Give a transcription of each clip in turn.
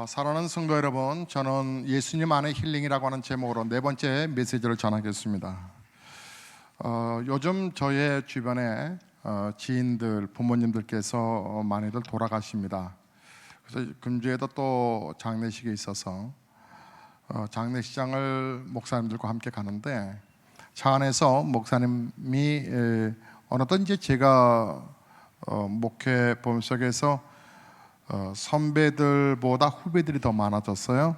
사랑하는 성도 여러분, 저는 예수님 안의 힐링이라고 하는 제목으로 네 번째 메시지를 전하겠습니다. 요즘 저의 주변에 지인들, 부모님들께서 많이들 돌아가십니다. 그래서 금주에도 또 장례식이 있어서 장례식장을 목사님들과 함께 가는데, 차 안에서 목사님이 어느덧 이제 제가 목회 보험 속에서 선배들보다 후배들이 더 많아졌어요.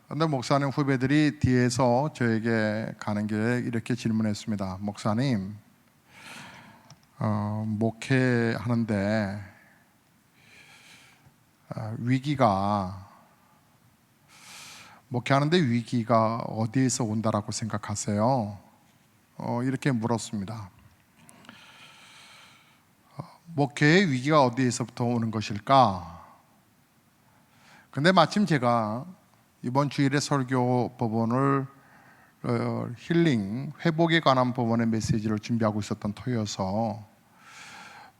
그런데 목사님 후배들이 뒤에서 저에게 가는 길에 이렇게 질문했습니다. 목사님, 목회하는데 위기가 어디에서 온다라고 생각하세요? 이렇게 물었습니다. 목회의 위기가 어디에서부터 오는 것일까? 근데 마침 제가 이번 주일에 설교 법원을 힐링, 회복에 관한 법원의 메시지를 준비하고 있었던 터여서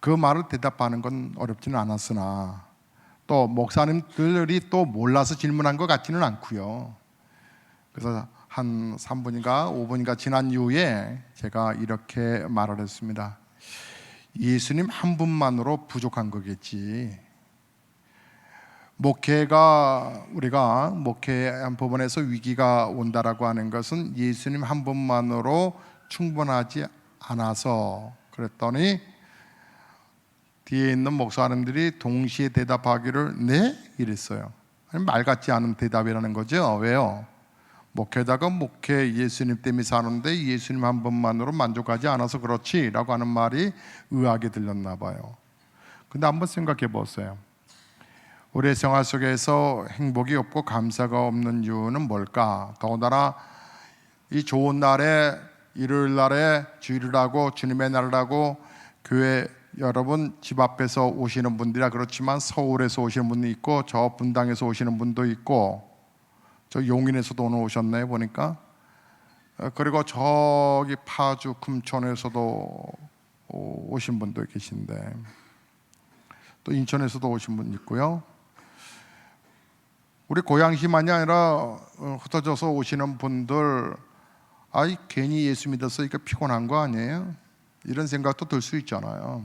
그 말을 대답하는 건 어렵지는 않았으나, 또 목사님들이 또 몰라서 질문한 것 같지는 않고요. 그래서 한 3분인가 5분인가 지난 이후에 제가 이렇게 말을 했습니다. 예수님 한 분만으로 부족한 거겠지. 우리가 목회한 부분에서 위기가 온다라고 하는 것은 예수님 한 분만으로 충분하지 않아서, 그랬더니 뒤에 있는 목사님들이 동시에 대답하기를 네? 이랬어요. 말 같지 않은 대답이라는 거죠. 왜요? 목회자가 예수님 때문에 사는데 예수님 한 분만으로 만족하지 않아서 그렇지 라고 하는 말이 의아하게 들렸나 봐요. 근데 한번 생각해 보세요. 우리의 생활 속에서 행복이 없고 감사가 없는 이유는 뭘까? 더군다나 이 좋은 날에, 일요일 날에 주일을 하고 주님의 날을 하고, 교회 여러분 집 앞에서 오시는 분들이라 그렇지만 서울에서 오시는 분도 있고 저 분당에서 오시는 분도 있고, 저 용인에서도 오늘 오셨네 보니까. 그리고 저기 파주 금천에서도 오신 분도 계신데, 또 인천에서도 오신 분 있고요. 우리 고향시만이 아니라 흩어져서 오시는 분들, 괜히 예수 믿었으니까 피곤한 거 아니에요? 이런 생각도 들 수 있잖아요.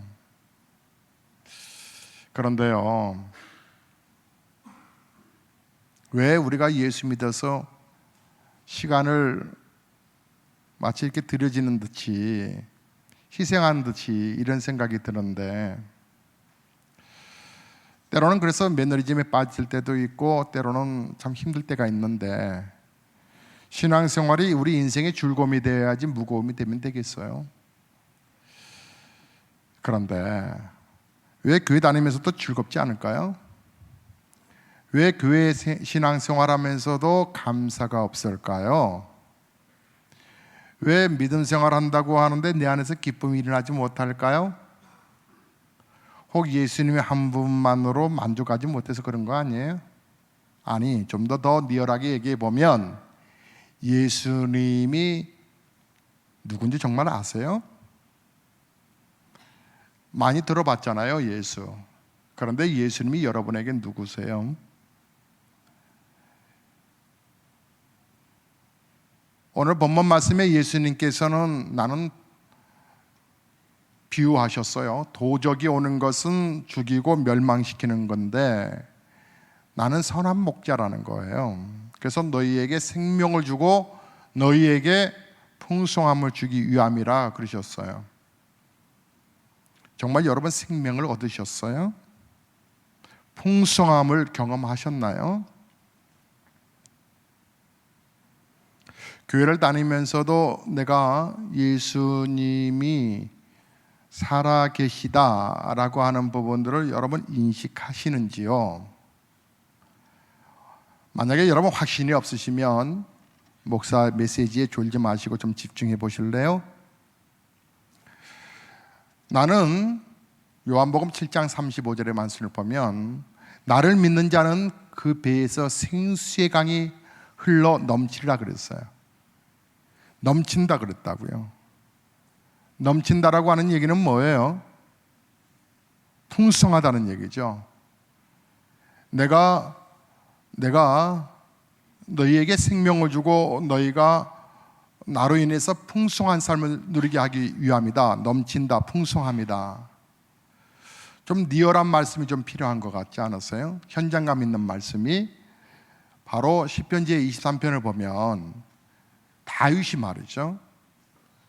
그런데요, 왜 우리가 예수 믿어서 시간을 마치 이렇게 들여지는 듯이, 희생하는 듯이 이런 생각이 드는데, 때로는 그래서 매너리즘에 빠질 때도 있고 때로는 참 힘들 때가 있는데, 신앙생활이 우리 인생의 즐거움이 되어야지 무거움이 되면 되겠어요? 그런데 왜 교회 다니면서도 즐겁지 않을까요? 왜 교회 신앙생활하면서도 감사가 없을까요? 왜 믿음 생활한다고 하는데 내 안에서 기쁨이 일어나지 못할까요? 혹 예수님의 한 분만으로 만족하지 못해서 그런 거 아니에요? 아니, 좀 더 리얼하게 얘기해 보면, 예수님이 누군지 정말 아세요? 많이 들어봤잖아요, 예수. 그런데 예수님이 여러분에게 누구세요? 오늘 본문 말씀에 예수님께서는 나는 비유하셨어요. 도적이 오는 것은 죽이고 멸망시키는 건데 나는 선한 목자라는 거예요. 그래서 너희에게 생명을 주고 너희에게 풍성함을 주기 위함이라 그러셨어요. 정말 여러분 생명을 얻으셨어요? 풍성함을 경험하셨나요? 교회를 다니면서도 내가 예수님이 살아계시다라고 하는 부분들을 여러분 인식하시는지요? 만약에 여러분 확신이 없으시면 목사 메시지에 졸지 마시고 좀 집중해 보실래요? 나는 요한복음 7장 35절의 말씀을 보면 나를 믿는 자는 그 배에서 생수의 강이 흘러 넘치리라 그랬어요. 넘친다 그랬다고요. 넘친다라고 하는 얘기는 뭐예요? 풍성하다는 얘기죠. 내가 너희에게 생명을 주고 너희가 나로 인해서 풍성한 삶을 누리게 하기 위함이다. 넘친다, 풍성합니다. 좀 리얼한 말씀이 좀 필요한 것 같지 않았어요? 현장감 있는 말씀이 바로 시편 제 23편을 보면 다윗이 말이죠.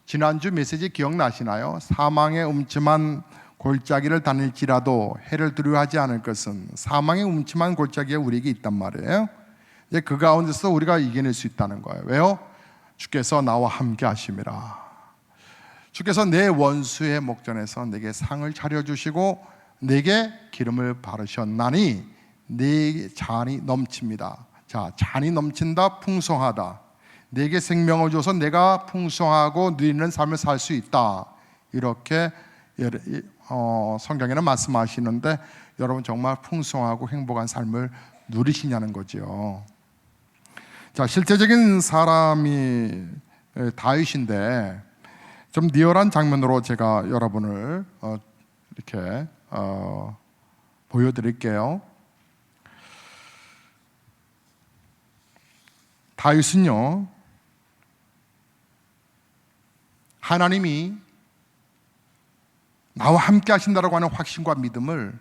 지난주 메시지 기억나시나요? 사망의 음침한 골짜기를 다닐지라도 해를 두려워하지 않을 것은 사망의 음침한 골짜기가 우리에게 있단 말이에요. 그 가운데서 우리가 이겨낼 수 있다는 거예요. 왜요? 주께서 나와 함께 하심이라. 주께서 내 원수의 목전에서 내게 상을 차려주시고 내게 기름을 바르셨나니 내 잔이 넘칩니다. 자, 잔이 넘친다, 풍성하다. 내게 생명을 줘서 내가 풍성하고 누리는 삶을 살 수 있다. 이렇게 성경에는 말씀하시는데 여러분 정말 풍성하고 행복한 삶을 누리시냐는 거죠. 자, 실제적인 사람이 다윗인데 좀 리얼한 장면으로 제가 여러분을 이렇게 보여드릴게요. 다윗은요, 하나님이 나와 함께 하신다라고 하는 확신과 믿음을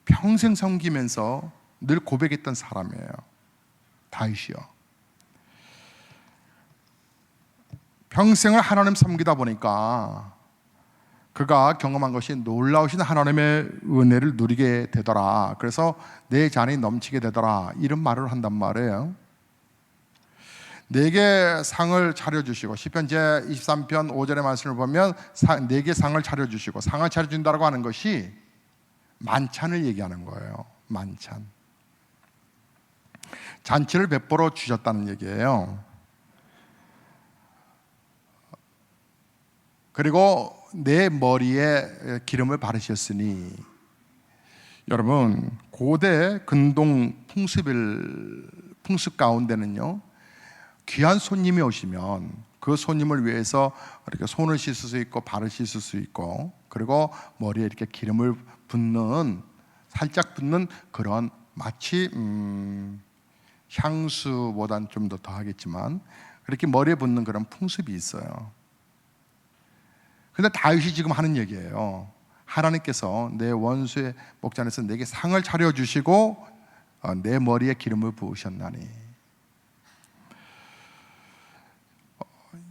평생 섬기면서 늘 고백했던 사람이에요. 다윗이요. 평생을 하나님 섬기다 보니까 그가 경험한 것이 놀라우신 하나님의 은혜를 누리게 되더라. 그래서 내 잔이 넘치게 되더라. 이런 말을 한단 말이에요. 내게 상을 차려주시고 시편 제 23편 5절의 말씀을 보면 내게 상을 차려주시고 상을 차려준다고 하는 것이 만찬을 얘기하는 거예요. 만찬. 잔치를 베풀어 주셨다는 얘기예요. 그리고 내 머리에 기름을 바르셨으니, 여러분 고대 근동 풍습 가운데는요, 귀한 손님이 오시면 그 손님을 위해서 이렇게 손을 씻을 수 있고 발을 씻을 수 있고, 그리고 머리에 이렇게 기름을 붓는, 살짝 붓는 그런, 마치 향수보단 좀 더 더하겠지만 그렇게 머리에 붓는 그런 풍습이 있어요. 근데 다윗이 지금 하는 얘기예요. 하나님께서 내 원수의 목전에서 내게 상을 차려주시고 내 머리에 기름을 부으셨나니.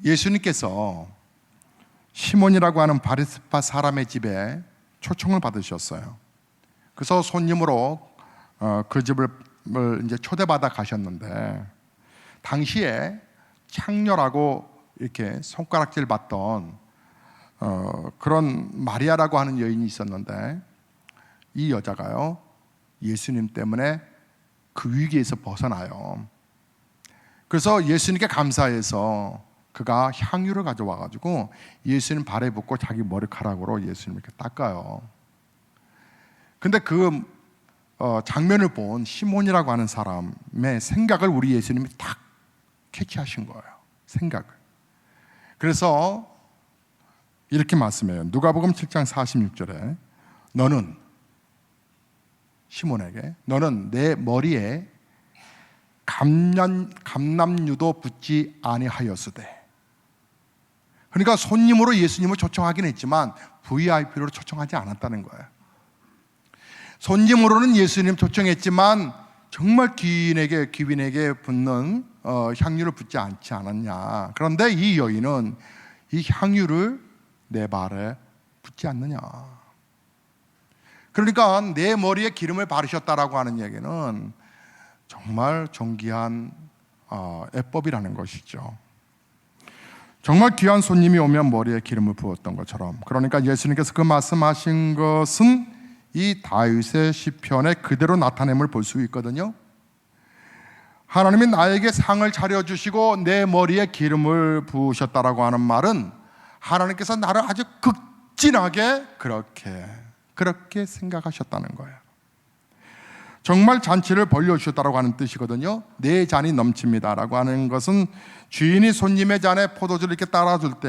예수님께서 시몬이라고 하는 바리새파 사람의 집에 초청을 받으셨어요. 그래서 손님으로 그 집을 이제 초대받아 가셨는데, 당시에 창녀라고 이렇게 손가락질 받던 그런 마리아라고 하는 여인이 있었는데, 이 여자가요, 예수님 때문에 그 위기에서 벗어나요. 그래서 예수님께 감사해서 그가 향유를 가져와 가지고 예수님 발에 붓고 자기 머리카락으로 예수님 이렇게 닦아요. 근데 그 장면을 본 시몬이라고 하는 사람의 생각을 우리 예수님이 딱 캐치하신 거예요. 생각을. 그래서 이렇게 말씀해요. 누가복음 7장 46절에 너는, 시몬에게, 너는 내 머리에 감람유도 붓지 아니하였으되. 그러니까 손님으로 예수님을 초청하긴 했지만 VIP로 초청하지 않았다는 거예요. 손님으로는 예수님 초청했지만 정말 귀인에게 붓는 향유를 붓지 않지 않았냐. 그런데 이 여인은 이 향유를 내 발에 붓지 않느냐. 그러니까 내 머리에 기름을 바르셨다라고 하는 얘기는 정말 존귀한 애법이라는 것이죠. 정말 귀한 손님이 오면 머리에 기름을 부었던 것처럼, 그러니까 예수님께서 그 말씀하신 것은 이 다윗의 시편에 그대로 나타냄을 볼 수 있거든요. 하나님이 나에게 상을 차려주시고 내 머리에 기름을 부으셨다라고 하는 말은 하나님께서 나를 아주 극진하게 그렇게 생각하셨다는 거예요. 정말 잔치를 벌려주셨다고 하는 뜻이거든요. 내 잔이 넘칩니다라고 하는 것은 주인이 손님의 잔에 포도주를 이렇게 따라줄 때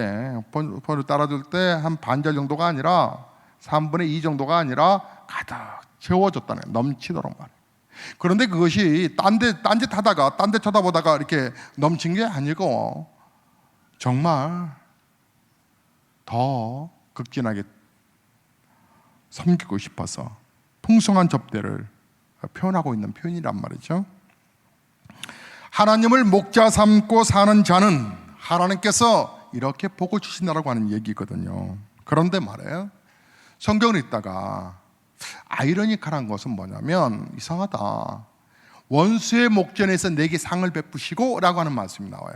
한 반절 정도가 아니라 3분의 2 정도가 아니라 가득 채워줬다는 거예요. 넘치도록 말이에요. 그런데 그것이 딴 데 쳐다보다가 이렇게 넘친 게 아니고 정말 더 극진하게 섬기고 싶어서 풍성한 접대를 표현하고 있는 표현이란 말이죠. 하나님을 목자 삼고 사는 자는 하나님께서 이렇게 복을 주신다라고 하는 얘기거든요. 그런데 말이에요, 성경을 읽다가 아이러니컬한 것은 뭐냐면, 이상하다, 원수의 목전에서 내게 상을 베푸시고 라고 하는 말씀이 나와요.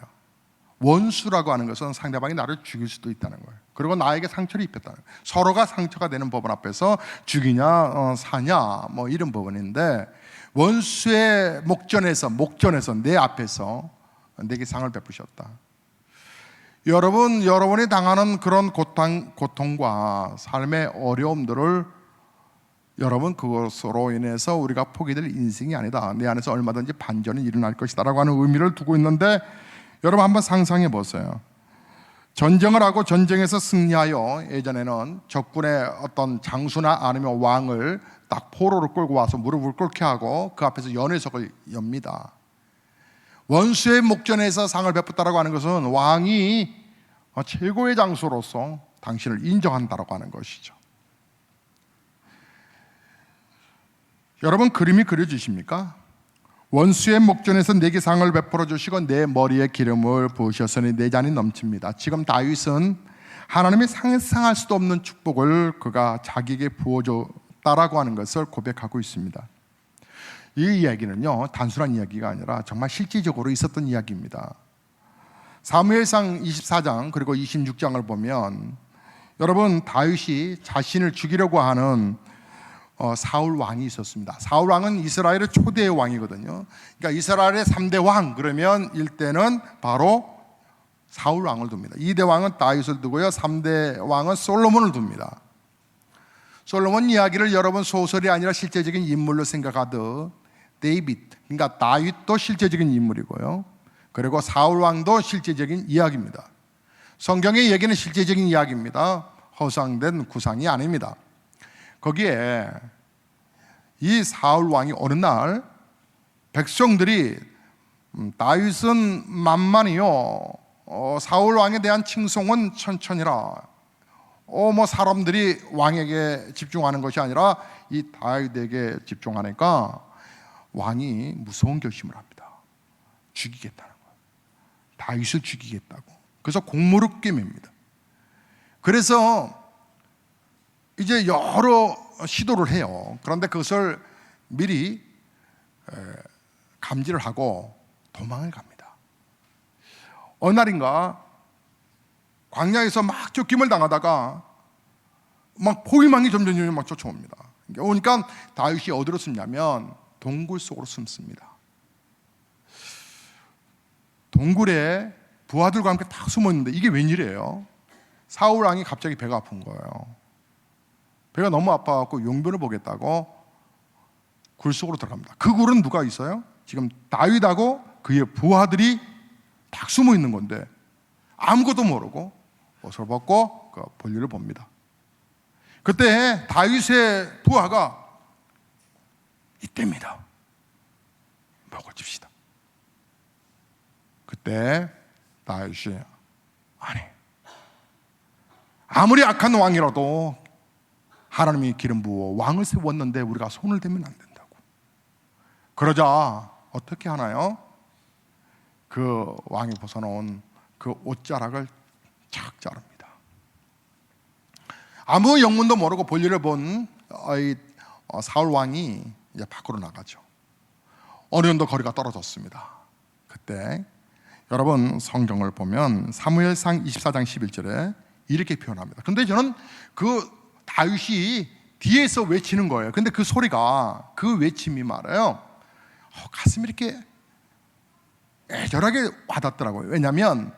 원수라고 하는 것은 상대방이 나를 죽일 수도 있다는 거예요. 그리고 나에게 상처를 입혔다는 거예요. 서로가 상처가 되는 법원 앞에서 죽이냐 사냐 뭐 이런 법원인데, 원수의 목전에서 내 앞에서 내게 상을 베푸셨다. 여러분이 당하는 그런 고통과 삶의 어려움들을 여러분, 그것으로 인해서 우리가 포기될 인생이 아니다, 내 안에서 얼마든지 반전이 일어날 것이다 라고 하는 의미를 두고 있는데, 여러분 한번 상상해 보세요. 전쟁을 하고 전쟁에서 승리하여 예전에는 적군의 어떤 장수나 아니면 왕을 딱 포로로 끌고 와서 무릎을 꿇게 하고 그 앞에서 연회석을 엽니다. 원수의 목전에서 상을 베풀다라고 하는 것은 왕이 최고의 장수로서 당신을 인정한다라고 하는 것이죠. 여러분, 그림이 그려지십니까? 원수의 목전에서 내게 상을 베풀어 주시고 내 머리에 기름을 부으셨으니 내 잔이 넘칩니다. 지금 다윗은 하나님이 상상할 수도 없는 축복을 그가 자기에게 부어줬다라고 하는 것을 고백하고 있습니다. 이 이야기는요, 단순한 이야기가 아니라 정말 실질적으로 있었던 이야기입니다. 사무엘상 24장 그리고 26장을 보면, 여러분, 다윗이 자신을 죽이려고 하는 사울 왕이 있었습니다. 사울 왕은 이스라엘의 초대의 왕이거든요. 그러니까 이스라엘의 3대 왕 그러면 1대는 바로 사울 왕을 둡니다. 2대 왕은 다윗을 두고요, 3대 왕은 솔로몬을 둡니다. 솔로몬 이야기를 여러분 소설이 아니라 실제적인 인물로 생각하듯 데이빗, 그러니까 다윗도 실제적인 인물이고요, 그리고 사울 왕도 실제적인 이야기입니다. 성경의 얘기는 실제적인 이야기입니다. 허상된 구상이 아닙니다. 거기에 이 사울 왕이 어느 날 백성들이 다윗은 만만이요, 사울 왕에 대한 칭송은 천천히라, 뭐 사람들이 왕에게 집중하는 것이 아니라 이 다윗에게 집중하니까 왕이 무서운 결심을 합니다. 죽이겠다는 거예요. 다윗을 죽이겠다고. 그래서 공모를 꿰맵니다. 그래서 이제 여러 시도를 해요. 그런데 그것을 미리 감지를 하고 도망을 갑니다. 어느 날인가 광야에서 막 쫓김을 당하다가 막 포위망이 점점 막 쫓아옵니다. 오니까 다윗이 어디로 숨냐면 동굴 속으로 숨습니다. 동굴에 부하들과 함께 다 숨어 있는데 이게 웬일이에요? 사울 왕이 갑자기 배가 아픈 거예요. 배가 너무 아파갖고 용변을 보겠다고 굴 속으로 들어갑니다. 그 굴은 누가 있어요? 지금 다윗하고 그의 부하들이 딱 숨어 있는 건데 아무것도 모르고 옷을 벗고 그 볼일을 봅니다. 그때 다윗의 부하가 이때입니다. 먹을 줍시다. 그때 다윗이 아무리 악한 왕이라도 하나님이 기름 부어 왕을 세웠는데 우리가 손을 대면 안 된다고. 그러자 어떻게 하나요? 그 왕이 벗어놓은 그 옷자락을 착 자릅니다. 아무 영문도 모르고 볼일을 본 사울 왕이 이제 밖으로 나가죠. 어느 정도 거리가 떨어졌습니다. 그때 여러분 성경을 보면 사무엘상 24장 11절에 이렇게 표현합니다. 근데 저는 그 다윗이 뒤에서 외치는 거예요. 근데 그 소리가, 그 외침이 말이에요, 가슴이 이렇게 애절하게 와닿더라고요. 왜냐하면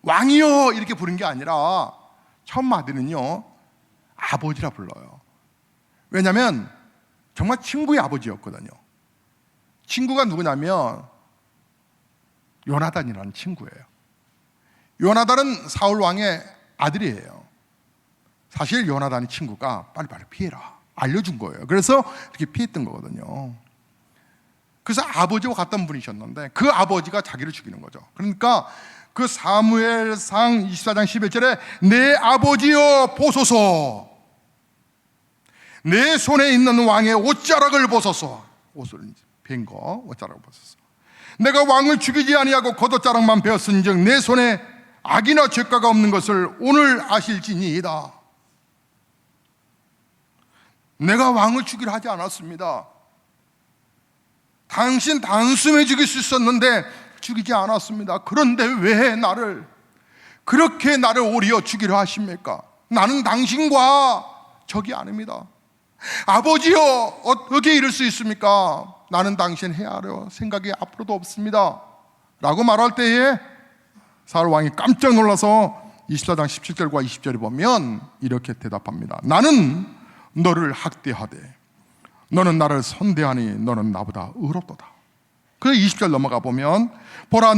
왕이여 이렇게 부른 게 아니라 첫 마디는요, 아버지라 불러요. 왜냐하면 정말 친구의 아버지였거든요. 친구가 누구냐면 요나단이라는 친구예요. 요나단은 사울 왕의 아들이에요. 사실 요나단의 친구가 빨리빨리 피해라 알려준 거예요. 그래서 이렇게 피했던 거거든요. 그래서 아버지와 같던 분이셨는데 그 아버지가 자기를 죽이는 거죠. 그러니까 그 사무엘상 24장 11절에 내 아버지여 보소서, 내 손에 있는 왕의 옷자락을 보소서. 옷을 벤 거 옷자락을 보소서. 내가 왕을 죽이지 아니하고 겉옷자락만 베었은즉 내 손에 악이나 죄가가 없는 것을 오늘 아실지니이다. 내가 왕을 죽이려 하지 않았습니다. 당신 단숨에 죽일 수 있었는데 죽이지 않았습니다. 그런데 왜 그렇게 나를 오리어 죽이려 하십니까? 나는 당신과 적이 아닙니다. 아버지여, 어떻게 이럴 수 있습니까? 나는 당신 해하려 생각이 앞으로도 없습니다 라고 말할 때에 사울 왕이 깜짝 놀라서 24장 17절과 20절에 보면 이렇게 대답합니다. 나는 너를 학대하되 너는 나를 선대하니 너는 나보다 의롭도다. 그 20절 넘어가 보면 보라,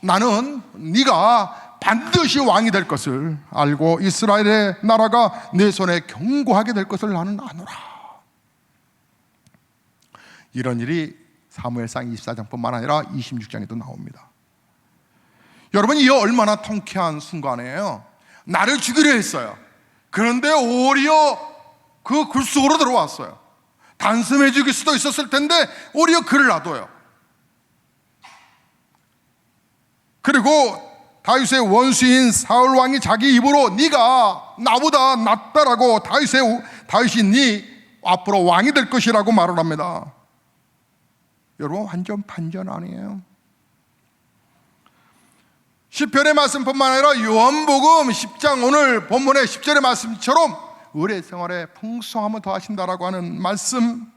나는 네가 반드시 왕이 될 것을 알고 이스라엘의 나라가 내 손에 견고하게 될 것을 나는 아노라. 이런 일이 사무엘상 24장뿐만 아니라 26장에도 나옵니다. 여러분, 이 얼마나 통쾌한 순간이에요. 나를 죽이려 했어요. 그런데 오히려 그 굴 속으로 들어왔어요. 단숨에 죽일 수도 있었을 텐데 오히려 그를 놔둬요. 그리고 다윗의 원수인 사울 왕이 자기 입으로 네가 나보다 낫다라고 다윗이 네 앞으로 왕이 될 것이라고 말을 합니다. 여러분, 완전 반전 아니에요? 시편의 말씀뿐만 아니라 요한복음 10장 오늘 본문의 10절의 말씀처럼 의례 생활에 풍성함을 더하신다라고 하는 말씀,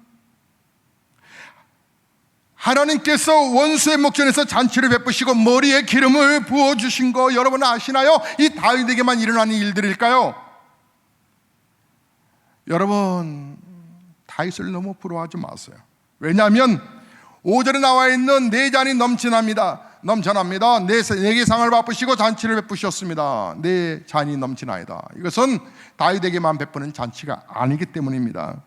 하나님께서 원수의 목전에서 잔치를 베푸시고 머리에 기름을 부어주신 거 여러분 아시나요? 이 다윗에게만 일어나는 일들일까요? 여러분, 다윗을 너무 부러워하지 마세요. 왜냐하면 5절에 나와 있는 내 잔이 넘쳐납니다. 내게 상을 베푸시고 잔치를 베푸셨습니다. 내 잔이 넘치나이다. 이것은 다윗에게만 베푸는 잔치가 아니기 때문입니다.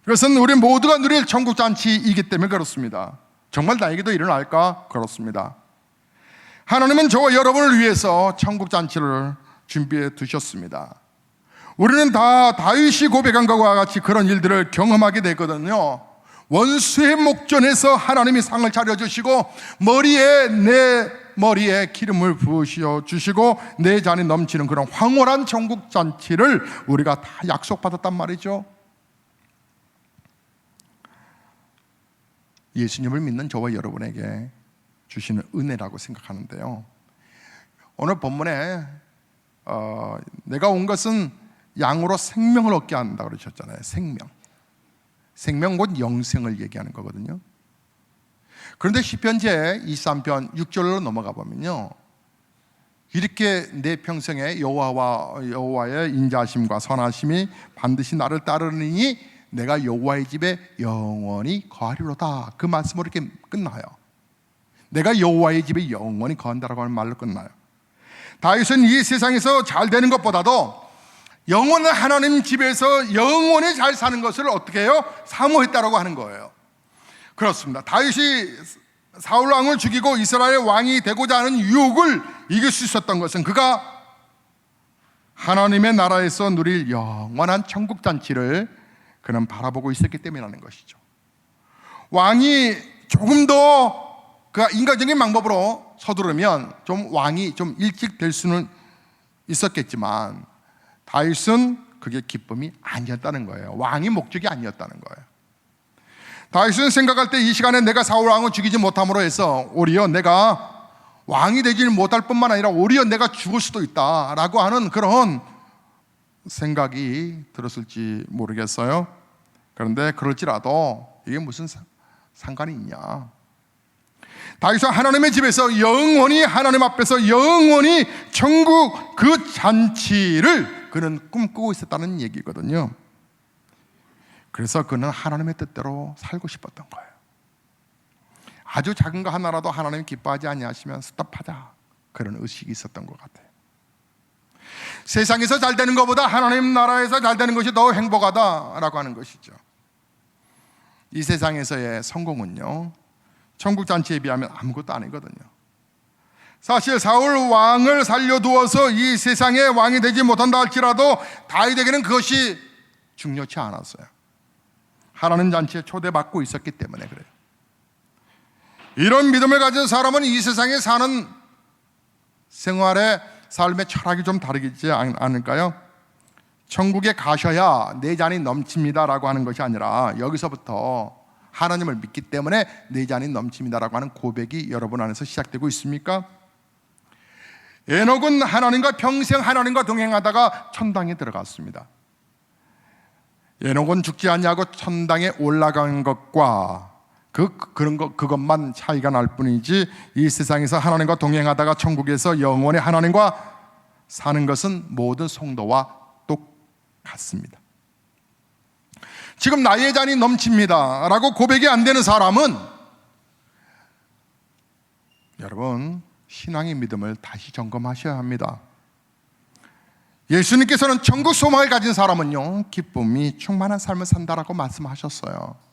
그것은 우리 모두가 누릴 천국 잔치이기 때문에 그렇습니다. 정말 나에게도 일어날까? 그렇습니다. 하나님은 저와 여러분을 위해서 천국 잔치를 준비해 두셨습니다. 우리는 다 다윗이 고백한 것과 같이 그런 일들을 경험하게 되거든요. 원수의 목전에서 하나님이 상을 차려주시고 내 머리에 기름을 부으셔 주시고 내 잔이 넘치는 그런 황홀한 천국 잔치를 우리가 다 약속받았단 말이죠. 예수님을 믿는 저와 여러분에게 주시는 은혜라고 생각하는데요. 오늘 본문에 내가 온 것은 양으로 생명을 얻게 한다 그러셨잖아요. 생명 곧 영생을 얘기하는 거거든요. 그런데 시편 제 23편 6절로 넘어가 보면요, 이렇게 내 평생에 여호와의 인자하심과 선하심이 반드시 나를 따르니 내가 여호와의 집에 영원히 거하리로다. 그 말씀으로 이렇게 끝나요. 내가 여호와의 집에 영원히 거한다라고 하는 말로 끝나요. 다윗은 이 세상에서 잘 되는 것보다도 영원한 하나님 집에서 영원히 잘 사는 것을 어떻게 해요? 사모했다라고 하는 거예요. 그렇습니다. 다윗이 사울 왕을 죽이고 이스라엘 왕이 되고자 하는 유혹을 이길 수 있었던 것은 그가 하나님의 나라에서 누릴 영원한 천국 잔치를 그는 바라보고 있었기 때문이라는 것이죠. 왕이 조금 더 그 인간적인 방법으로 서두르면 왕이 좀 일찍 될 수는 있었겠지만 다윗은 그게 기쁨이 아니었다는 거예요. 왕이 목적이 아니었다는 거예요. 다윗은 생각할 때 이 시간에 내가 사울 왕을 죽이지 못함으로 해서 오히려 내가 왕이 되지 못할 뿐만 아니라 오히려 내가 죽을 수도 있다라고 하는 그런 생각이 들었을지 모르겠어요. 그런데 그럴지라도 이게 무슨 상관이 있냐? 다윗은 하나님의 집에서 영원히 하나님 앞에서 영원히 천국 그 잔치를 그는 꿈꾸고 있었다는 얘기거든요. 그래서 그는 하나님의 뜻대로 살고 싶었던 거예요. 아주 작은 거 하나라도 하나님 기뻐하지 아니하시면 스톱하자, 그런 의식이 있었던 것 같아요. 세상에서 잘 되는 것보다 하나님 나라에서 잘 되는 것이 더 행복하다라고 하는 것이죠. 이 세상에서의 성공은요, 천국 잔치에 비하면 아무것도 아니거든요. 사실 사울 왕을 살려두어서 이 세상의 왕이 되지 못한다 할지라도 다윗에게는 그것이 중요치 않았어요. 하나님 잔치에 초대받고 있었기 때문에 그래요. 이런 믿음을 가진 사람은 이 세상에 사는 생활의 삶의 철학이 좀 다르지 않을까요? 천국에 가셔야 내 잔이 넘칩니다라고 하는 것이 아니라 여기서부터 하나님을 믿기 때문에 내 잔이 넘칩니다라고 하는 고백이 여러분 안에서 시작되고 있습니까? 에녹은 하나님과 평생 하나님과 동행하다가 천당에 들어갔습니다. 에녹은 죽지 않냐고 천당에 올라간 것과 그것만 차이가 날 뿐이지, 이 세상에서 하나님과 동행하다가 천국에서 영원히 하나님과 사는 것은 모든 성도와 똑같습니다. 지금 나의 잔이 넘칩니다 라고 고백이 안 되는 사람은, 여러분, 신앙의 믿음을 다시 점검하셔야 합니다. 예수님께서는 천국 소망을 가진 사람은요, 기쁨이 충만한 삶을 산다라고 말씀하셨어요.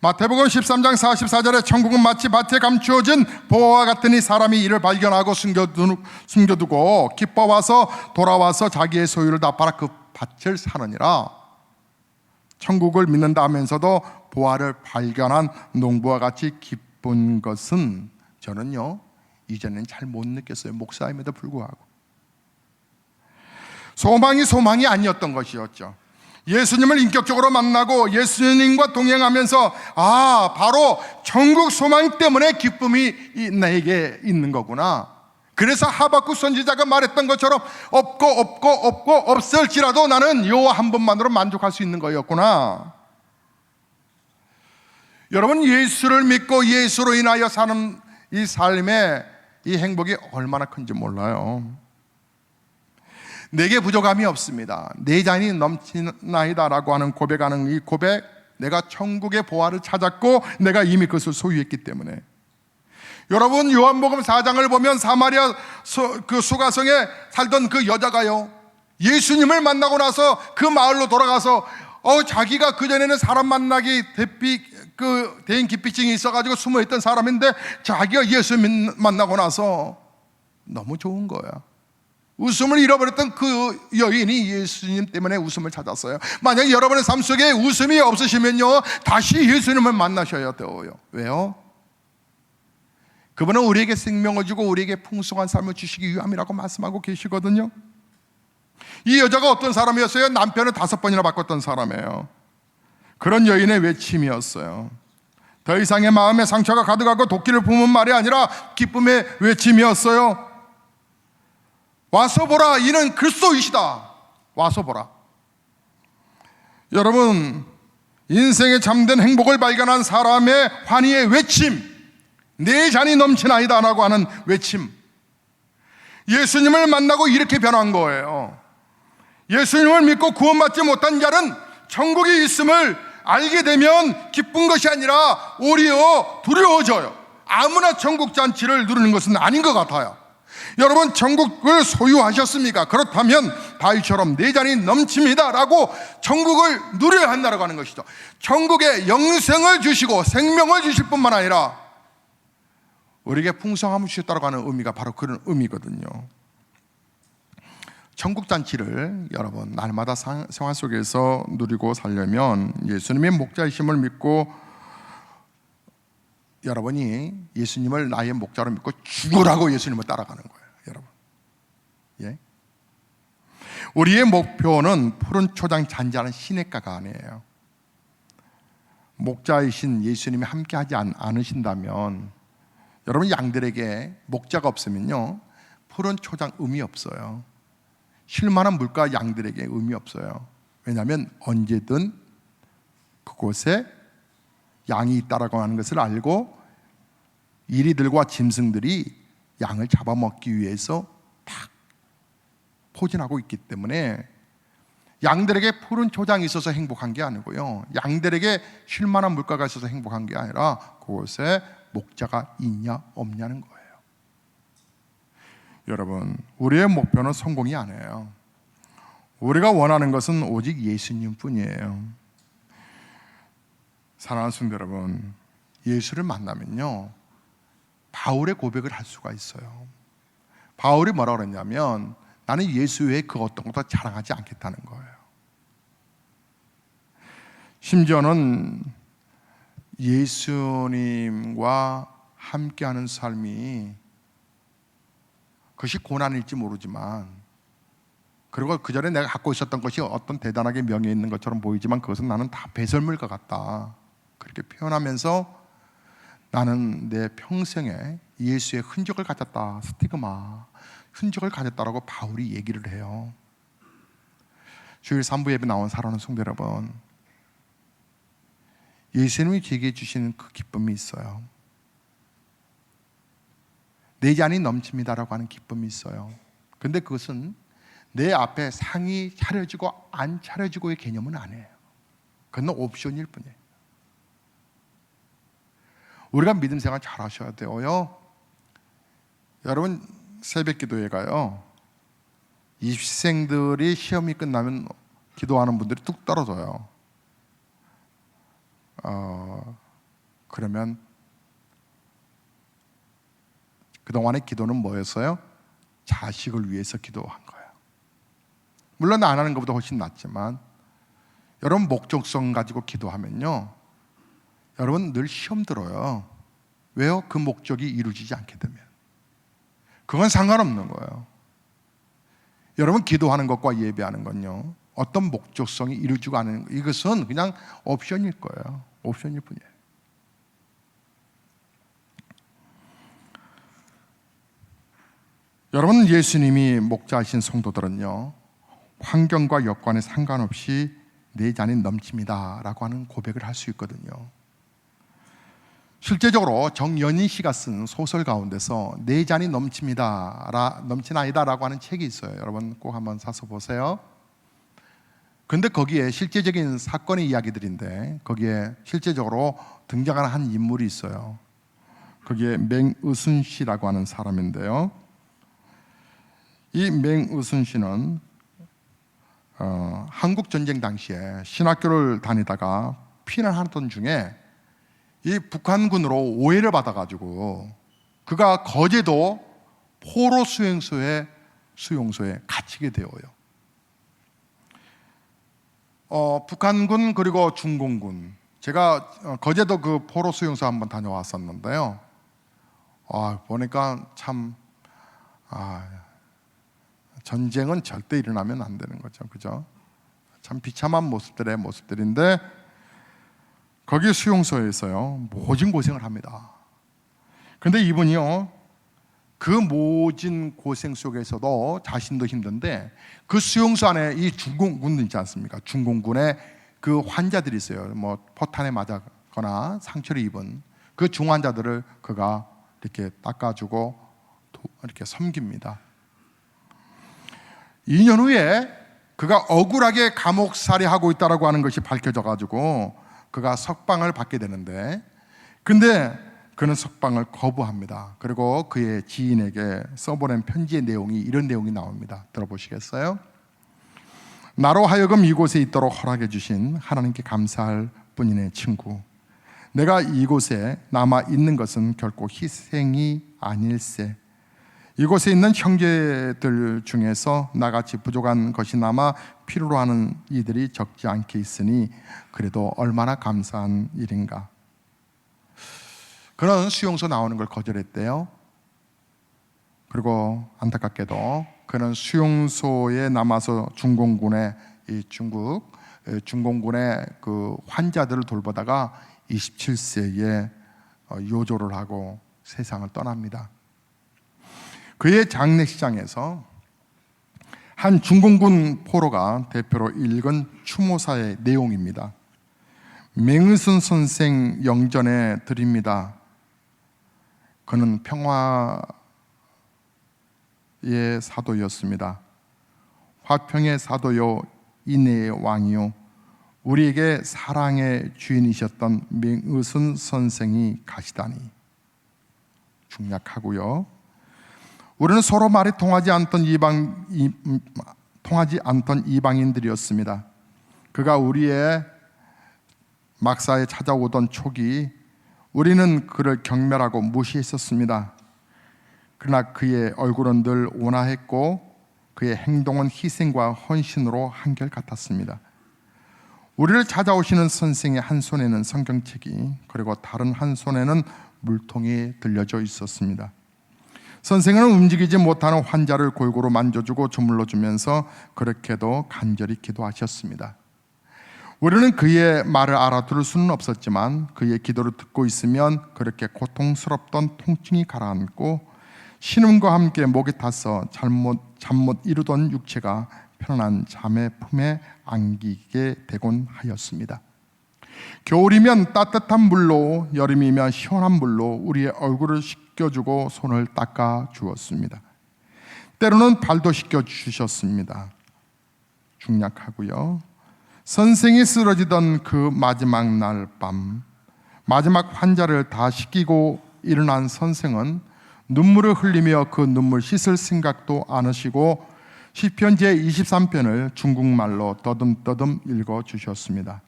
마태복음 13장 44절에 천국은 마치 밭에 감추어진 보화와 같으니 사람이 이를 발견하고 숨겨두고 기뻐와서 돌아와서 자기의 소유를 다 팔아 그 밭을 사느니라. 천국을 믿는다 하면서도 보화를 발견한 농부와 같이 기쁜 것은 저는요, 이전에는 잘 못 느꼈어요. 목사임에도 불구하고. 소망이 아니었던 것이었죠. 예수님을 인격적으로 만나고 예수님과 동행하면서 바로 천국 소망 때문에 기쁨이 나에게 있는 거구나. 그래서 하박국 선지자가 말했던 것처럼 없고 없을지라도 나는 여호와 한 분만으로 만족할 수 있는 거였구나. 여러분, 예수를 믿고 예수로 인하여 사는 이 삶의 이 행복이 얼마나 큰지 몰라요. 내게 부족함이 없습니다. 내 잔이 넘치나이다 라고 하는 고백하는 이 고백, 내가 천국의 보화를 찾았고 내가 이미 그것을 소유했기 때문에. 여러분, 요한복음 4장을 보면 사마리아 그 수가성에 살던 그 여자가요, 예수님을 만나고 나서 그 마을로 돌아가서 자기가 그전에는 사람 만나기 대인 기피증이 있어가지고 숨어있던 사람인데 자기가 예수님 만나고 나서 너무 좋은 거야. 웃음을 잃어버렸던 그 여인이 예수님 때문에 웃음을 찾았어요. 만약 여러분의 삶 속에 웃음이 없으시면요, 다시 예수님을 만나셔야 돼요. 왜요? 그분은 우리에게 생명을 주고 우리에게 풍성한 삶을 주시기 위함이라고 말씀하고 계시거든요. 이 여자가 어떤 사람이었어요? 남편을 5번이나 바꿨던 사람이에요. 그런 여인의 외침이었어요. 더 이상의 마음의 상처가 가득하고 도끼를 품은 말이 아니라 기쁨의 외침이었어요. 와서 보라, 이는 그리스도이시다. 와서 보라. 여러분, 인생의 참된 행복을 발견한 사람의 환희의 외침, 내 잔이 넘치나이다 라고 하는 외침, 예수님을 만나고 이렇게 변한 거예요. 예수님을 믿고 구원받지 못한 자는 천국이 있음을 알게 되면 기쁜 것이 아니라 오히려 두려워져요. 아무나 천국 잔치를 누리는 것은 아닌 것 같아요. 여러분, 천국을 소유하셨습니까? 그렇다면 다윗처럼 내 잔이 넘칩니다 라고 천국을 누려야 한다고 하는 것이죠. 천국에 영생을 주시고 생명을 주실 뿐만 아니라 우리에게 풍성함을 주셨다고 하는 의미가 바로 그런 의미거든요. 천국 잔치를 여러분 날마다 생활 속에서 누리고 살려면 예수님의 목자이심을 믿고, 여러분이 예수님을 나의 목자로 믿고 죽으라고 예수님을 따라가는 거예요. 여러분, 예? 우리의 목표는 푸른 초장 잔잔한 시냇가가 아니에요. 목자이신 예수님이 함께하지 않으신다면, 여러분, 양들에게 목자가 없으면요, 푸른 초장 의미 없어요. 쉴만한 물가 양들에게 의미 없어요. 왜냐하면 언제든 그곳에 양이 있다라고 하는 것을 알고 이리들과 짐승들이 양을 잡아먹기 위해서 딱 포진하고 있기 때문에 양들에게 푸른 초장이 있어서 행복한 게 아니고요, 양들에게 쉴만한 물가가 있어서 행복한 게 아니라 그곳에 목자가 있냐 없냐는 거예요. 여러분, 우리의 목표는 성공이 아니에요. 우리가 원하는 것은 오직 예수님 뿐이에요. 사랑하는 성도 여러분, 예수를 만나면요, 바울의 고백을 할 수가 있어요. 바울이 뭐라고 그랬냐면, 나는 예수 외에 그 어떤 것도 자랑하지 않겠다는 거예요. 심지어는 예수님과 함께하는 삶이, 그것이 고난일지 모르지만, 그리고 그 전에 내가 갖고 있었던 것이 어떤 대단하게 명예 있는 것처럼 보이지만 그것은 나는 다 배설물과 같다, 그렇게 표현하면서 나는 내 평생에 예수의 흔적을 가졌다, 스티그마, 흔적을 가졌다라고 바울이 얘기를 해요. 주일 3부 예배 나온 사랑하는 성도 여러분, 예수님이 제게 주시는 그 기쁨이 있어요. 내 잔이 넘칩니다라고 하는 기쁨이 있어요. 근데 그것은 내 앞에 상이 차려지고 안 차려지고의 개념은 아니에요. 그건 옵션일 뿐이에요. 우리가 믿음 생활 잘 하셔야 돼요. 여러분, 새벽 기도회 가요, 입시생들이 시험이 끝나면 기도하는 분들이 뚝 떨어져요. 그러면 그동안의 기도는 뭐였어요? 자식을 위해서 기도한 거예요. 물론 안 하는 것보다 훨씬 낫지만, 여러분 목적성 가지고 기도하면요, 여러분 늘 시험 들어요. 왜요? 그 목적이 이루어지지 않게 되면. 그건 상관없는 거예요. 여러분 기도하는 것과 예배하는 건요, 어떤 목적성이 이루어지고 않은, 이것은 그냥 옵션일 거예요. 옵션일 뿐이에요. 여러분, 예수님이 목자하신 성도들은요, 환경과 여건에 상관없이 내 잔이 넘칩니다 라고 하는 고백을 할 수 있거든요. 실제적으로 정연희 씨가 쓴 소설 가운데서 내 잔이 넘치나이다 라고 하는 책이 있어요. 여러분 꼭 한번 사서 보세요. 근데 거기에 실제적인 사건의 이야기들인데, 거기에 실제적으로 등장하는 한 인물이 있어요. 거기에 맹의순 씨라고 하는 사람인데요, 이 맹의순 씨는 한국 전쟁 당시에 신학교를 다니다가 피난하던 중에 이 북한군으로 오해를 받아가지고 그가 거제도 포로 수용소에 갇히게 되어요. 북한군 그리고 중공군, 제가 거제도 그 포로 수용소 한번 다녀왔었는데요, 보니까 참 전쟁은 절대 일어나면 안 되는 거죠, 그죠? 참 비참한 모습들인데, 거기 수용소에서요 모진 고생을 합니다. 그런데 이분이요, 그 모진 고생 속에서도 자신도 힘든데, 그 수용소 안에 이 중공군 있지 않습니까? 중공군의 그 환자들이 있어요. 뭐 포탄에 맞았거나 상처를 입은 그 중환자들을 그가 이렇게 닦아주고 이렇게 섬깁니다. 2년 후에 그가 억울하게 감옥살이하고 있다라고 하는 것이 밝혀져 가지고 그가 석방을 받게 되는데, 근데 그는 석방을 거부합니다. 그리고 그의 지인에게 써보낸 편지의 내용이 이런 내용이 나옵니다. 들어보시겠어요? 나로 하여금 이곳에 있도록 허락해 주신 하나님께 감사할 뿐이네 친구. 내가 이곳에 남아 있는 것은 결코 희생이 아닐세. 이곳에 있는 형제들 중에서 나같이 부족한 것이 남아 필요로 하는 이들이 적지 않게 있으니 그래도 얼마나 감사한 일인가. 그는 수용소 나오는 걸 거절했대요. 그리고 안타깝게도 그는 수용소에 남아서 중공군의 그 환자들을 돌보다가 27세에 요조를 하고 세상을 떠납니다. 그의 장례식장에서 한 중공군 포로가 대표로 읽은 추모사의 내용입니다. 맹의순 선생 영전에 드립니다. 그는 평화의 사도였습니다. 화평의 사도요 인내의 왕이요 우리에게 사랑의 주인이셨던 맹의순 선생이 가시다니. 중략하고요. 우리는 서로 말이 통하지 않던 이방인들이었습니다. 그가 우리의 막사에 찾아오던 초기 우리는 그를 경멸하고 무시했었습니다. 그러나 그의 얼굴은 늘 온화했고 그의 행동은 희생과 헌신으로 한결같았습니다. 우리를 찾아오시는 선생의 한 손에는 성경책이, 그리고 다른 한 손에는 물통이 들려져 있었습니다. 선생은 움직이지 못하는 환자를 골고루 만져주고 주물러 주면서 그렇게도 간절히 기도하셨습니다. 우리는 그의 말을 알아들을 수는 없었지만 그의 기도를 듣고 있으면 그렇게 고통스럽던 통증이 가라앉고 신음과 함께 목이 타서 잠 못 이루던 육체가 편안한 잠의 품에 안기게 되곤 하였습니다. 겨울이면 따뜻한 물로, 여름이면 시원한 물로 우리의 얼굴을 씻겨주고 손을 닦아 주었습니다. 때로는 발도 씻겨주셨습니다. 중략하고요. 선생이 쓰러지던 그 마지막 날 밤, 마지막 환자를 다 씻기고 일어난 선생은 눈물을 흘리며 그 눈물 씻을 생각도 안 하시고 시편 제23편을 중국말로 떠듬떠듬 읽어주셨습니다.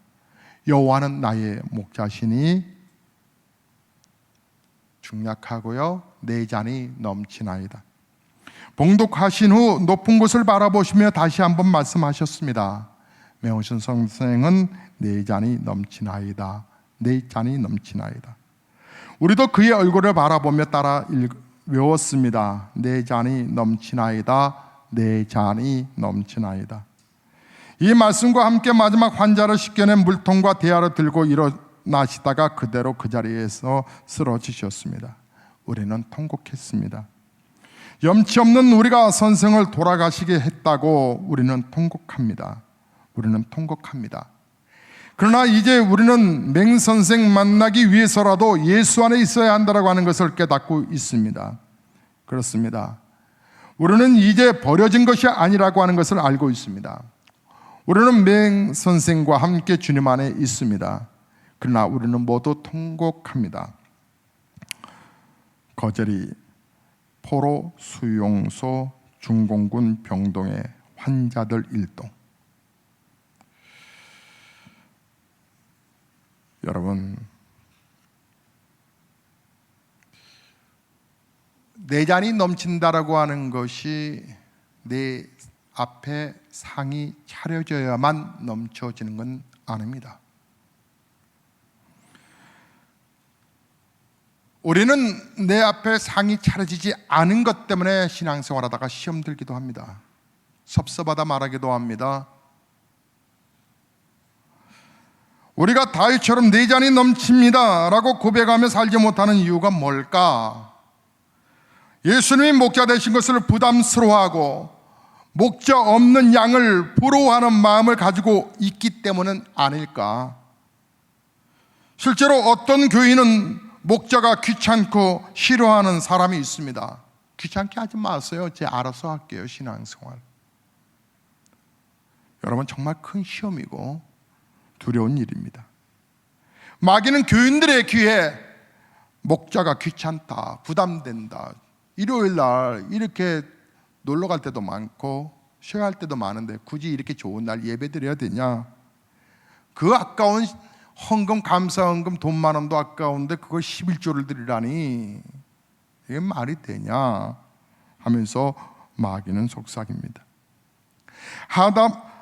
여호와는 나의 목자시니 중략하고요 내 잔이 넘치나이다. 봉독하신 후 높은 곳을 바라보시며 다시 한번 말씀하셨습니다. 맹의순 선생은 내 잔이 넘치나이다. 내 잔이 넘치나이다. 우리도 그의 얼굴을 바라보며 따라 외웠습니다. 내 잔이 넘치나이다. 내 잔이 넘치나이다. 이 말씀과 함께 마지막 환자를 씻겨낸 물통과 대야를 들고 일어나시다가 그대로 그 자리에서 쓰러지셨습니다. 우리는 통곡했습니다. 염치 없는 우리가 선생을 돌아가시게 했다고 우리는 통곡합니다. 우리는 통곡합니다. 그러나 이제 우리는 맹선생 만나기 위해서라도 예수 안에 있어야 한다고 하는 것을 깨닫고 있습니다. 그렇습니다. 우리는 이제 버려진 것이 아니라고 하는 것을 알고 있습니다. 우리는 맹선생과 함께 주님 안에 있습니다. 그러나 우리는 모두 통곡합니다. 거제리 포로 수용소 중공군 병동의 환자들 일동. 여러분, 내 잔이 넘친다라고 하는 것이 내 앞에 상이 차려져야만 넘쳐지는 건 아닙니다. 우리는 내 앞에 상이 차려지지 않은 것 때문에 신앙생활하다가 시험 들기도 합니다. 섭섭하다 말하기도 합니다. 우리가 다윗처럼 내 잔이 넘칩니다 라고 고백하며 살지 못하는 이유가 뭘까? 예수님이 목자 되신 것을 부담스러워하고 목자 없는 양을 부러워하는 마음을 가지고 있기 때문은 아닐까? 실제로 어떤 교인은 목자가 귀찮고 싫어하는 사람이 있습니다. 귀찮게 하지 마세요. 제가 알아서 할게요. 신앙생활. 여러분, 정말 큰 시험이고 두려운 일입니다. 마귀는 교인들의 귀에 목자가 귀찮다, 부담된다, 일요일 날 이렇게 놀러 갈 때도 많고 쉬어야 할 때도 많은데 굳이 이렇게 좋은 날 예배 드려야 되냐? 그 아까운 헌금, 감사 헌금 돈 만 원도 아까운데 그걸 11조를 드리라니 이게 말이 되냐? 하면서 마귀는 속삭입니다.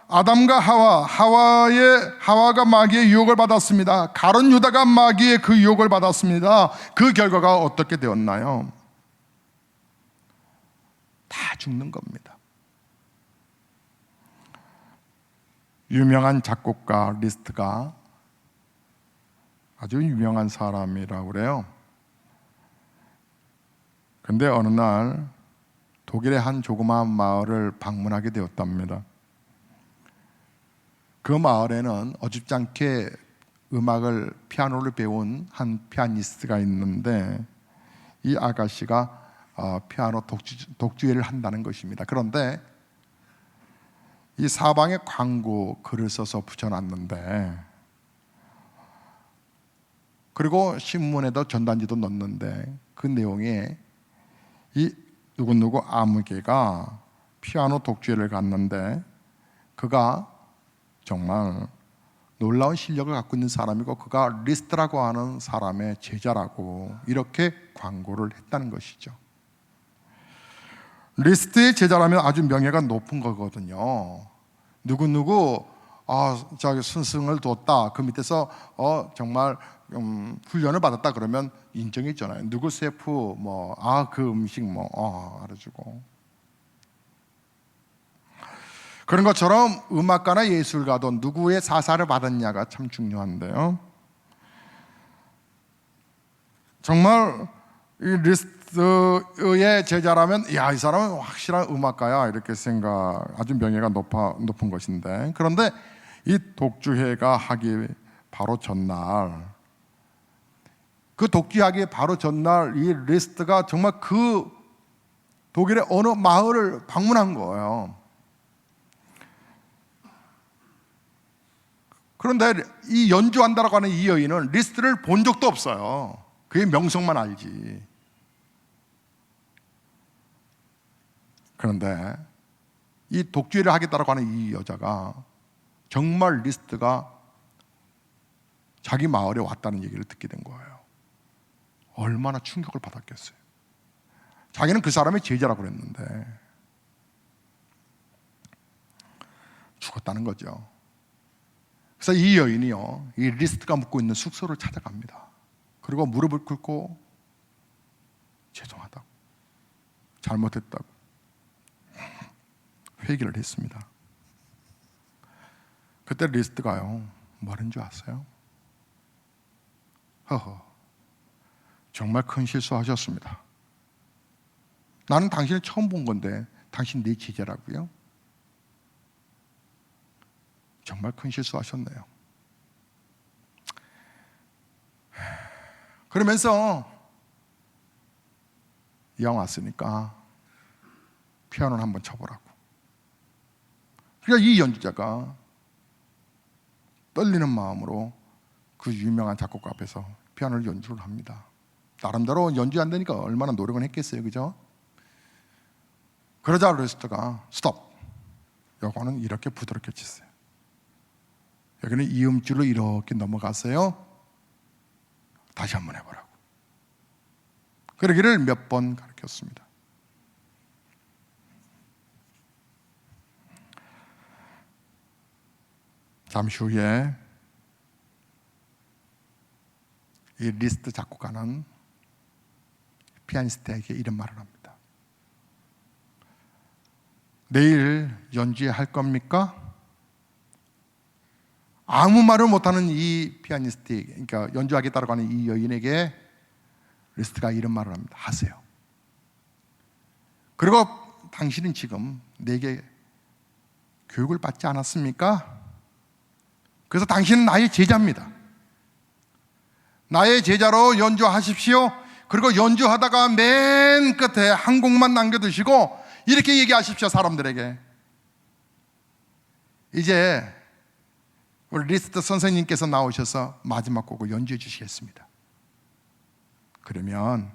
아담과 하와가 마귀의 유혹을 받았습니다. 가룟 유다가 마귀의 그 유혹을 받았습니다. 그 결과가 어떻게 되었나요? 다 죽는 겁니다. 유명한 작곡가 리스트가 아주 유명한 사람이라고 그래요. 근데 어느 날 독일의 한 조그마한 마을을 방문하게 되었답니다. 그 마을에는 어줍지 않게 피아노를 배운 한 피아니스트가 있는데 이 아가씨가 피아노 독주회를 한다는 것입니다. 그런데 이 사방에 광고 글을 써서 붙여놨는데, 그리고 신문에도 전단지도 넣었는데, 그 내용에 이 누구누구 아무개가 피아노 독주회를 갔는데 그가 정말 놀라운 실력을 갖고 있는 사람이고 그가 리스트라고 하는 사람의 제자라고 이렇게 광고를 했다는 것이죠. 리스트의 제자라면 아주 명예가 높은 거거든요. 누구누구 자기 스승을 뒀다, 그 밑에서 정말 훈련을 받았다 그러면 인정했잖아요. 누구 셰프 그 음식 알아주고. 그런 것처럼 음악가나 예술가도 누구의 사사를 받았냐가 참 중요한데요. 정말 이 리스트의 제자라면 이 사람은 확실한 음악가야 이렇게 아주 명예가 높은 것인데, 그런데 이 독주회가 하기 바로 전날, 그 독주하기 바로 전날 이 리스트가 정말 그 독일의 어느 마을을 방문한 거예요. 그런데 이 연주한다라고 하는 이 여인은 리스트를 본 적도 없어요. 그의 명성만 알지. 그런데 이 독주회를 하겠다라고 하는 이 여자가 정말 리스트가 자기 마을에 왔다는 얘기를 듣게 된 거예요. 얼마나 충격을 받았겠어요. 자기는 그 사람의 제자라고 그랬는데 죽었다는 거죠. 그래서 이 여인이요, 이 리스트가 묵고 있는 숙소를 찾아갑니다. 그리고 무릎을 꿇고 죄송하다고, 잘못했다고 회개를 했습니다. 그때 리스트가요, 뭐라는 줄 아세요? 정말 큰 실수하셨습니다. 나는 당신을 처음 본 건데 당신 내 제자라고요? 정말 큰 실수하셨네요. 그러면서 이왕 왔으니까 피아노를 한번 쳐보라고. 그러니까 이 연주자가 떨리는 마음으로 그 유명한 작곡가 앞에서 피아노를 연주를 합니다. 나름대로 연주한다니까 얼마나 노력은 했겠어요, 그죠? 그러자 리스트가 스톱, 요거는 이렇게 부드럽게 치세요, 여기는 이음줄로 이렇게 넘어가세요, 다시 한번 해보라고. 그러기를 몇 번 가르쳤습니다. 잠시 후에 이 리스트 작곡가는 피아니스트에게 이런 말을 합니다. 내일 연주할 겁니까? 아무 말을 못하는 이 피아니스트에게, 그러니까 연주하겠다고 하는 이 여인에게 리스트가 이런 말을 합니다. 하세요. 그리고 당신은 지금 내게 교육을 받지 않았습니까? 그래서 당신은 나의 제자입니다. 나의 제자로 연주하십시오. 그리고 연주하다가 맨 끝에 한 곡만 남겨두시고 이렇게 얘기하십시오, 사람들에게. 이제 우리 리스트 선생님께서 나오셔서 마지막 곡을 연주해 주시겠습니다. 그러면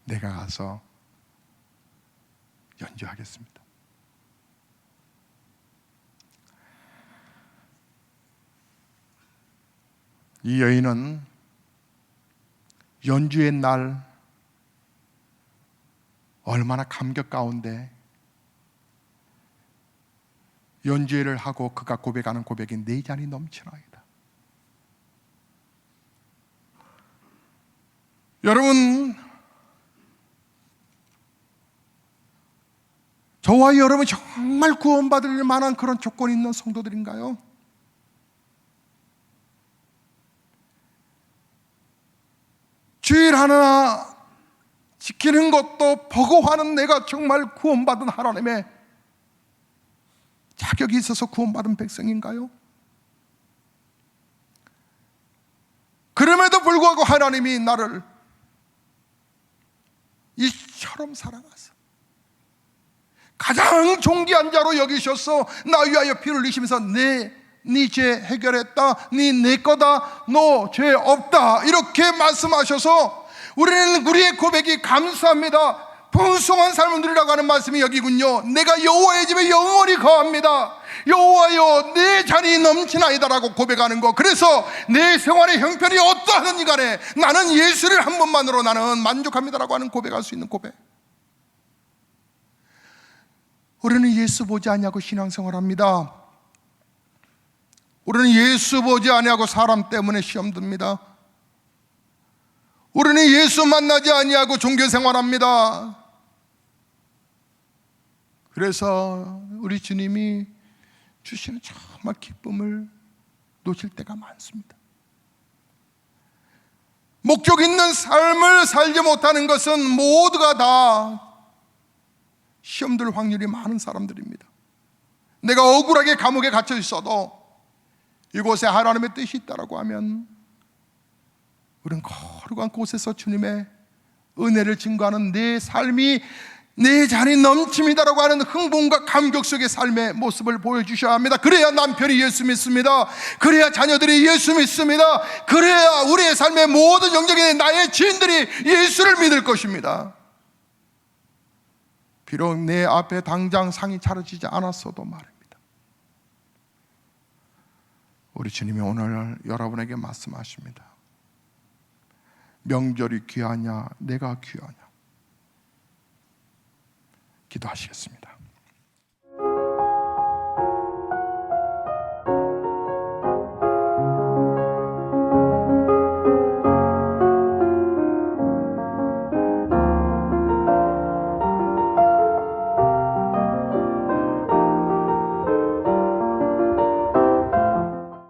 내가 가서 연주하겠습니다. 이 여인은 연주의 날 얼마나 감격 가운데 연주회를 하고 그가 고백하는 고백이 네 잔이 넘치나이다. 여러분, 저와 여러분 정말 구원받을 만한 그런 조건이 있는 성도들인가요? 주일 하나 지키는 것도 버거워하는 내가 정말 구원받은 하나님의 자격이 있어서 구원받은 백성인가요? 그럼에도 불구하고 하나님이 나를 이처럼 사랑하사 가장 존귀한 자로 여기셔서 나 위하여 피를 흘리시면서 네 죄 해결했다, 네 거다, 너 죄 없다, 이렇게 말씀하셔서 우리는 우리의 고백이 감사합니다, 풍성한 삶을 누리라고 하는 말씀이 여기군요. 내가 여호와의 집에 영원히 거합니다, 여호와여 내 잔이 넘치나이다라고 고백하는 거. 그래서 내 생활의 형편이 어떠하든지 간에 나는 예수를 한 번만으로 나는 만족합니다라고 하는 고백할 수 있는 고백. 우리는 예수 보지 아니하고 신앙생활합니다. 우리는 예수 보지 아니하고 사람 때문에 시험 듭니다. 우리는 예수 만나지 아니하고 종교생활합니다. 그래서 우리 주님이 주시는 정말 기쁨을 놓칠 때가 많습니다. 목적 있는 삶을 살지 못하는 것은 모두가 다 시험 들 확률이 많은 사람들입니다. 내가 억울하게 감옥에 갇혀 있어도 이곳에 하나님의 뜻이 있다고 하면 우리는 거룩한 곳에서 주님의 은혜를 증거하는 내 삶이 내 잔이 넘칩니다라고 하는 흥분과 감격 속의 삶의 모습을 보여주셔야 합니다. 그래야 남편이 예수 믿습니다. 그래야 자녀들이 예수 믿습니다. 그래야 우리의 삶의 모든 영적인 나의 지인들이 예수를 믿을 것입니다. 비록 내 앞에 당장 상이 차려지지 않았어도 말입니다. 우리 주님이 오늘 여러분에게 말씀하십니다. 명절이 귀하냐, 내가 귀하냐. 기도하시겠습니다.